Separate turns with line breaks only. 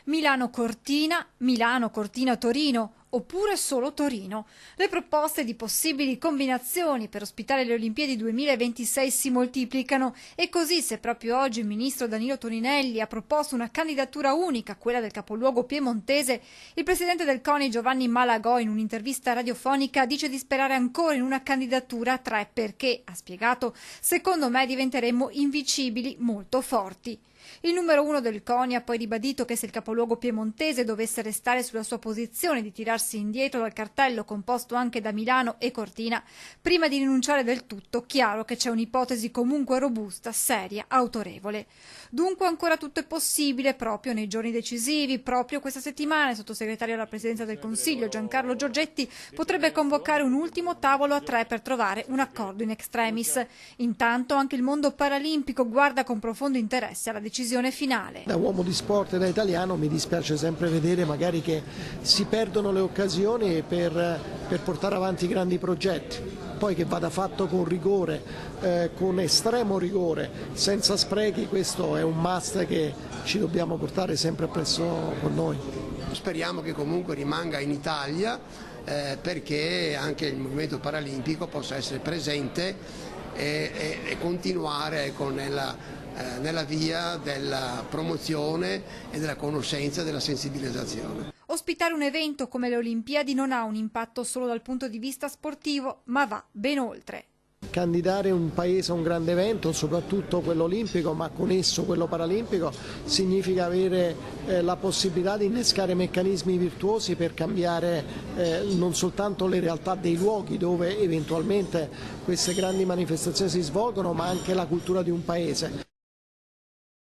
Milano-Cortina, Milano-Cortina-Torino, oppure solo Torino. Le proposte di possibili combinazioni per ospitare le Olimpiadi 2026 si moltiplicano e così, se proprio oggi il ministro Danilo Toninelli ha proposto una candidatura unica, quella del capoluogo piemontese, il presidente del CONI Giovanni Malagò in un'intervista radiofonica dice di sperare ancora in una candidatura a tre perché, ha spiegato, secondo me diventeremmo invincibili, molto forti. Il numero uno del CONI ha poi ribadito che se il capoluogo piemontese dovesse restare sulla sua posizione di tirarsi indietro dal cartello composto anche da Milano e Cortina, prima di rinunciare del tutto, chiaro che c'è un'ipotesi comunque robusta, seria, autorevole. Dunque ancora tutto è possibile proprio nei giorni decisivi, proprio questa settimana il sottosegretario alla Presidenza del Consiglio Giancarlo Giorgetti potrebbe convocare un ultimo tavolo a tre per trovare un accordo in extremis. Intanto anche il mondo paralimpico guarda con profondo interesse alla decisione finale.
Da uomo di sport e da italiano mi dispiace sempre vedere magari che si perdono le occasioni per portare avanti grandi progetti. Poi che vada fatto con rigore, con estremo rigore, senza sprechi, questo è un must che ci dobbiamo portare sempre appresso con noi.
Speriamo che comunque rimanga in Italia perché anche il movimento paralimpico possa essere presente e continuare nella via della promozione e della conoscenza e della sensibilizzazione.
Ospitare un evento come le Olimpiadi non ha un impatto solo dal punto di vista sportivo, ma va ben oltre.
Candidare un paese a un grande evento, soprattutto quello olimpico, ma con esso quello paralimpico, significa avere la possibilità di innescare meccanismi virtuosi per cambiare non soltanto le realtà dei luoghi dove eventualmente queste grandi manifestazioni si svolgono, ma anche la cultura di un paese.